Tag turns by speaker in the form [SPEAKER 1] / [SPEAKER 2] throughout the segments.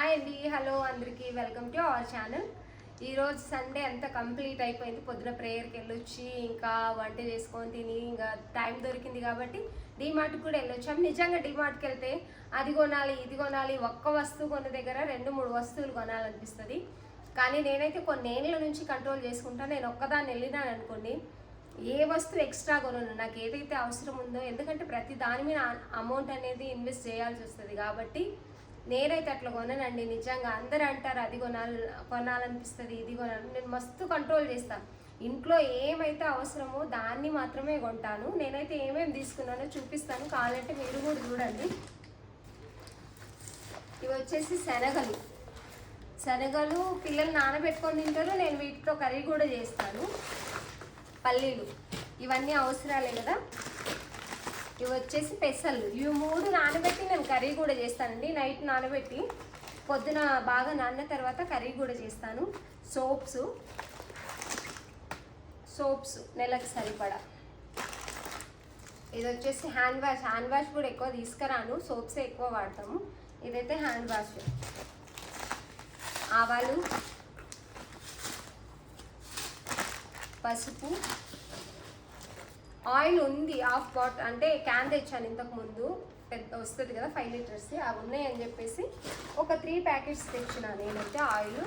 [SPEAKER 1] Hi అండి, hello అందరికీ welcome to our channel. ఈరోజు సండే అంతా కంప్లీట్ అయిపోయింది. పొద్దున ప్రేయర్కి వెళ్ళొచ్చి ఇంకా వంట చేసుకొని తిని ఇంకా టైం దొరికింది కాబట్టి డీమార్ట్కి కూడా వెళ్ళొచ్చాం. నిజంగా డీమార్ట్కి వెళ్తే అది కొనాలి ఇది కొనాలి, ఒక్క వస్తువు కొన్న దగ్గర 2-3 వస్తువులు కొనాలనిపిస్తుంది. కానీ నేనైతే కొన్నేళ్ళ నుంచి కంట్రోల్ చేసుకుంటాను. నేను ఒక్కదాన్ని వెళ్ళినాను అనుకోండి, ఏ వస్తువు ఎక్స్ట్రా కొనను, నాకు ఏదైతే అవసరం ఉందో. ఎందుకంటే ప్రతి దాని మీద అమౌంట్ అనేది ఇన్వెస్ట్ చేయాల్సి వస్తుంది కాబట్టి నేనైతే అట్లా కొననండి. నిజంగా అందరూ అంటారు అది కొనాలనిపిస్తుంది ఇది కొనాలి, నేను మస్తు కంట్రోల్ చేస్తాను. ఇంట్లో ఏమైతే అవసరమో దాన్ని మాత్రమే కొంటాను. నేనైతే ఏమేమి తీసుకున్నానో చూపిస్తాను, కావాలంటే మీరు కూడా చూడండి. ఇవి వచ్చేసి శనగలు పిల్లలు నానబెట్టుకొని తింటారు, నేను వీటితో కర్రీ కూడా చేస్తాను. పల్లీలు ఇవన్నీ అవసరాలే కదా. ఇవి వచ్చేసి పెసలు, ఇవి 3 నానబెట్టి నేను కర్రీ కూడా చేస్తానండి. నైట్ నానబెట్టి పొద్దున బాగా నానిన తర్వాత కర్రీ కూడా చేస్తాను. సోప్స్ నెలకు సరిపడా. ఇది వచ్చేసి హ్యాండ్ వాష్ కూడా ఎక్కువ తీసుకురాను, సోప్సే ఎక్కువ వాడతాము. ఇదైతే హ్యాండ్ వాష్. ఆవాలు, పసుపు, ఆయిల్ ఉంది హాఫ్ బాటిల్, అంటే క్యాన్ తెచ్చాను ఇంతకుముందు, పెద్ద వస్తుంది కదా 5 లీటర్స్, అవి ఉన్నాయని చెప్పేసి ఒక 3 ప్యాకెట్స్ తెచ్చిన. నేనైతే oil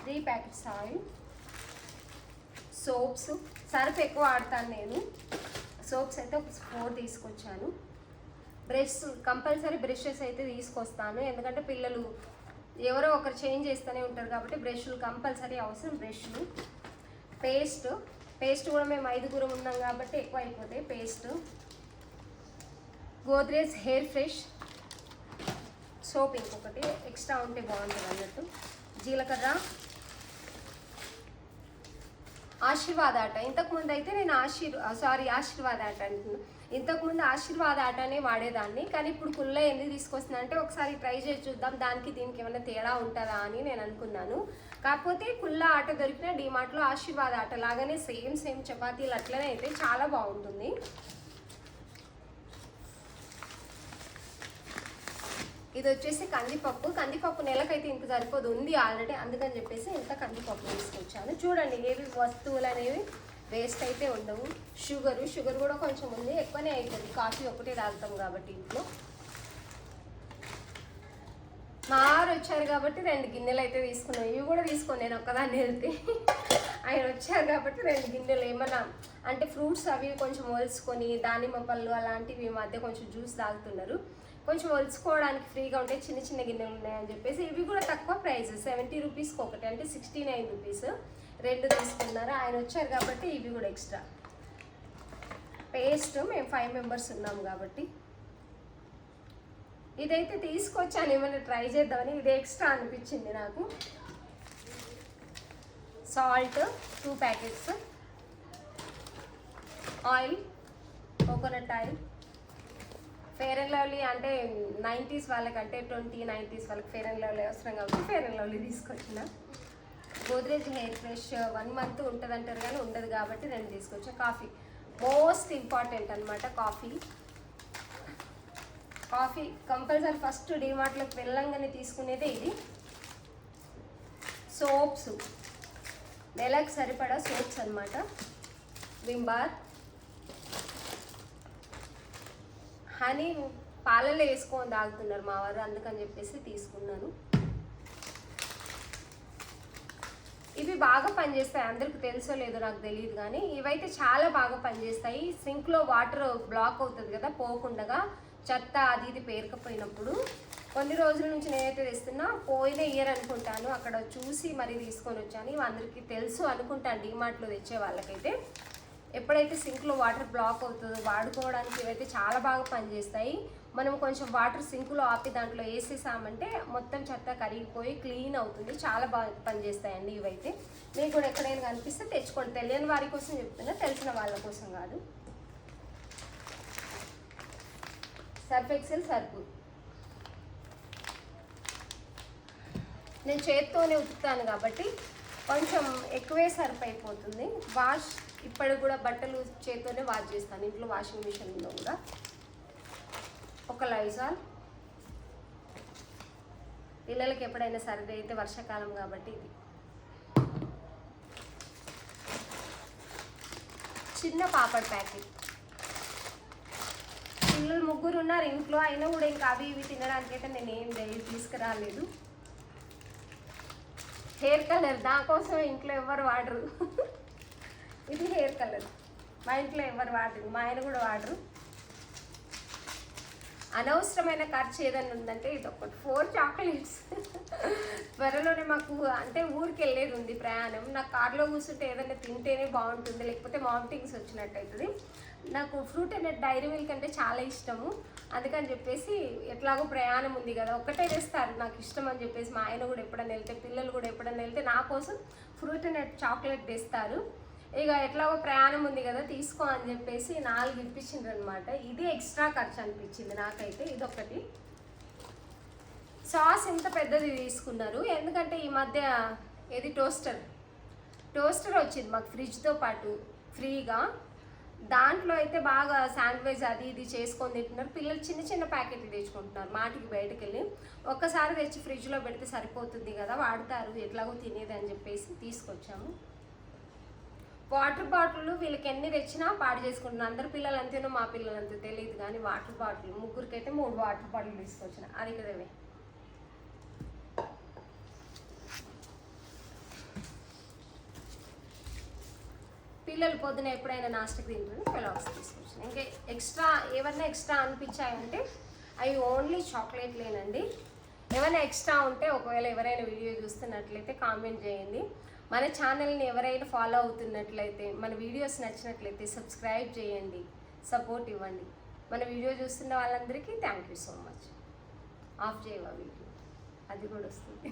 [SPEAKER 1] 3 packets oil. Soaps, Surf ఎక్కువ వాడతాను నేను. సోప్స్ అయితే ఒక 4 తీసుకొచ్చాను. కంపల్సరీ బ్రషెస్ అయితే తీసుకొస్తాను, ఎందుకంటే పిల్లలు ఎవరో ఒకరు చేంజ్ చేస్తూనే ఉంటారు కాబట్టి బ్రష్లు కంపల్సరీ అవసరం. బ్రష్లు, పేస్ట్ కూడా మేము 5గురం ఉన్నాం కాబట్టి ఎక్కువ అయిపోతాయి paste. Godrej hair fresh soap ఇంకొకటి ఎక్స్ట్రా ఉంటే బాగుంటుంది అన్నట్టు. జీలకర్ర, ఆశీర్వాద్ ఆట. ఇంతకుముందు అయితే నేను ఆశీర్వాద్ ఆట అంటున్నాను. ఇంతకుముందు ఆశీర్వాద్ ఆటనే వాడేదాన్ని, కానీ ఇప్పుడు కుల్ల ఎందుకు తీసుకొస్తున్నా అంటే ఒకసారి ట్రై చేసి చూద్దాం దానికి దీనికి ఏమైనా తేడా ఉంటుందా అని నేను అనుకున్నాను. కాకపోతే కుల్ల ఆట దొరికిన డీమార్ట్లో ఆశీర్వాద్ ఆట లాగానే సేమ్ చపాతీలు అట్లనే అయితే చాలా బాగుంటుంది. ఇది వచ్చేసి కందిపప్పు నెలకైతే ఇంత సరిపోదు, ఉంది ఆల్రెడీ, అందుకని చెప్పేసి ఇంత కందిపప్పు తీసుకొచ్చాను. చూడండి ఏవి వస్తువులు అనేవి వేస్ట్ అయితే ఉండవు. షుగర్ కూడా కొంచెం ఉంది, ఎక్కువనే అవుతుంది, కాఫీ ఒకటే తాగుతాం కాబట్టి ఇంట్లో. మారు వచ్చారు కాబట్టి 2 గిన్నెలు అయితే తీసుకున్నాం. ఇవి కూడా తీసుకోండి, నేను ఒక్కదాన్ని వెళ్తే ఆయన వచ్చారు కాబట్టి 2 గిన్నెలు. ఏమన్నా అంటే ఫ్రూట్స్ అవి కొంచెం ఒలుచుకొని, దానిమ్మ పళ్ళు అలాంటివి ఈ మధ్య కొంచెం జ్యూస్ తాగుతున్నారు, కొంచెం ఒలుచుకోవడానికి ఫ్రీగా ఉంటే చిన్న గిన్నెలు ఉన్నాయని చెప్పేసి ఇవి కూడా తక్కువ ప్రైస్, 70 రూపీస్కి ఒకటి, అంటే 69 రూపీస్ 2 తీసుకున్నారు. ఆయన వచ్చారు కాబట్టి ఇవి కూడా ఎక్స్ట్రా. పేస్ట్ మేము 5 మెంబర్స్ ఉన్నాము కాబట్టి ఇదైతే తీసుకొచ్చాను, ఏమైనా ట్రై చేద్దామని. ఇది ఎక్స్ట్రా అనిపించింది నాకు. Salt 2 packets. Oil, coconut oil. Fair and lovely అంటే 90s వాళ్ళకంటే 90s వాళ్ళకి ఫెయిర్ అండ్ లవ్లీ అవసరం కాబట్టి ఫెయిర్ అండ్ లవ్లీ తీసుకొచ్చిన. గోద్రేజ్ హెయిర్ ఫ్రెష్ 1 మంత్ ఉంటుంది అంటారు కానీ ఉండదు కాబట్టి 2 తీసుకొచ్చా. కాఫీ మోస్ట్ ఇంపార్టెంట్ అనమాట. కాఫీ కంపల్సరీ ఫస్ట్ డీమార్ట్లోకి వెళ్ళంగానే తీసుకునేదే ఇది. సోప్స్ నెలకు సరిపడా సోప్స్ అనమాట. Vim bar. హనీ పాలలో వేసుకొని తాగుతున్నారు మా వారు, అందుకని చెప్పేసి తీసుకున్నాను. ఇవి బాగా పనిచేస్తాయి, అందరికి తెలుసో లేదో నాకు తెలియదు కానీ ఇవైతే చాలా బాగా పనిచేస్తాయి. సింక్లో వాటర్ బ్లాక్ అవుతుంది కదా పోకుండా, చెత్త అది ఇది పేరుకపోయినప్పుడు. కొన్ని రోజుల నుంచి నేనైతే తెస్తున్నా, పోయిన ఇయర్ అనుకుంటాను, అక్కడ చూసి మరీ తీసుకొని వచ్చాను. ఇవి అందరికీ తెలుసు అనుకుంటాను డీమార్ట్లో తెచ్చే వాళ్ళకైతే. ఎప్పుడైతే సింక్లో వాటర్ బ్లాక్ అవుతుందో వాడుకోవడానికి ఇవైతే చాలా బాగా పనిచేస్తాయి. మనం కొంచెం వాటర్ సింక్లో ఆపి దాంట్లో వేసేసామంటే మొత్తం చెత్త కరిగిపోయి క్లీన్ అవుతుంది, చాలా బాగా పనిచేస్తాయండి ఇవైతే. మీకు కూడా ఎక్కడైనా కనిపిస్తే తెచ్చుకోండి, తెలియని వారి కోసం చెప్తున్నా, తెలిసిన వాళ్ళ కోసం కాదు. సర్ఫ్ ఎక్సెల్ సర్ఫ్ నేను చేత్తోనే ఉతుకుతాను కాబట్టి కొంచెం ఎక్కువే సర్ఫ్ అయిపోతుంది. ఇప్పటికి కూడా బట్టలు చేత్తోనే వాష్ చేస్తాను, ఇంట్లో వాషింగ్ మిషన్లో కూడా. ఒక లైజాల్, పిల్లలకి ఎప్పుడైనా సర్ది అయితే వర్షాకాలం కాబట్టి ఇది చిన్న పాపడ్ ప్యాకెట్. పిల్లలు 3 ఉన్నారు ఇంట్లో, అయినా కూడా ఇంకా అవి ఇవి తినడానికైతే నేను ఏం తీసుకురాలేదు. హెయిర్ కలర్ దానికోసం ఇంట్లో ఎవరు వాడరు. ఇది హెయిర్ కలర్ మా ఇంట్లో ఎవరు వాడరు, మా ఆయన కూడా వాడరు. అనవసరమైన ఖర్చు ఏదైనా ఉందంటే ఇది ఒకటి 4 చాక్లెట్స్. త్వరలోనే మాకు అంటే ఊరికి వెళ్ళేది ఉంది ప్రయాణం. నాకు కార్లో కూర్చుంటే ఏదైనా తింటేనే బాగుంటుంది, లేకపోతే వామిటింగ్స్ వచ్చినట్టు అవుతుంది. నాకు ఫ్రూట్ అండ్ డైరీ మిల్క్ అంటే చాలా ఇష్టము. అందుకని చెప్పేసి ఎట్లాగో ప్రయాణం ఉంది కదా, ఒక్కటే తెస్తారు నాకు ఇష్టం అని చెప్పేసి. మా ఆయన కూడా ఎప్పుడైనా వెళ్తే, పిల్లలు కూడా ఎప్పుడైనా వెళ్తే నా కోసం ఫ్రూట్ అండ్ చాక్లెట్ తెస్తారు. ఇక ఎట్లాగో ప్రయాణం ఉంది కదా తీసుకో అని చెప్పేసి 4 ఇప్పించిండ్రు అనమాట. ఇది ఎక్స్ట్రా ఖర్చు అనిపించింది నాకైతే. ఇదొకటి సాస్ ఇంత పెద్దది తీసుకున్నారు, ఎందుకంటే ఈ మధ్య ఇది టోస్టర్ వచ్చింది మాకు ఫ్రిడ్జ్తో పాటు ఫ్రీగా. దాంట్లో అయితే బాగా శాండ్విచ్ అది ఇది చేసుకొని తింటున్నారు. పిల్లలు చిన్న చిన్న ప్యాకెట్లు తెచ్చుకుంటున్నారు మాటికి బయటకు వెళ్ళి. ఒక్కసారి తెచ్చి ఫ్రిడ్జ్లో పెడితే సరిపోతుంది కదా, వాడతారు ఎట్లాగో తినేది అని చెప్పేసి తీసుకొచ్చాము. వాటర్ బాటిల్ వీళ్ళకి ఎన్ని తెచ్చినా పాడు చేసుకుంటున్నాను. అందరు పిల్లలు అంతేనో మా పిల్లలు అంతే తెలియదు కానీ వాటర్ బాటిల్ ముగ్గురికి 3 వాటర్ బాటిల్ తీసుకొచ్చిన. అది కదవే పిల్లలు పొద్దున ఎప్పుడైనా నాస్టకు తింటారు, కెలాగ్స్ తీసుకొచ్చిన. ఇంకా ఏమన్నా ఎక్స్ట్రా అనిపించాయంటే అవి ఓన్లీ చాక్లెట్లేనండి. ఏమైనా ఎక్స్ట్రా ఉంటే ఒకవేళ ఎవరైనా వీడియో చూస్తున్నట్లయితే కామెంట్ చేయండి. మన ఛానల్ని ఎవరైనా ఫాలో అవుతున్నట్లయితే, మన వీడియోస్ నచ్చినట్లయితే సబ్స్క్రైబ్ చేయండి, సపోర్ట్ ఇవ్వండి. మన వీడియో చూస్తున్న వాళ్ళందరికీ thank you so much. Of చేయవా వీడియో, అది కూడా వస్తుంది.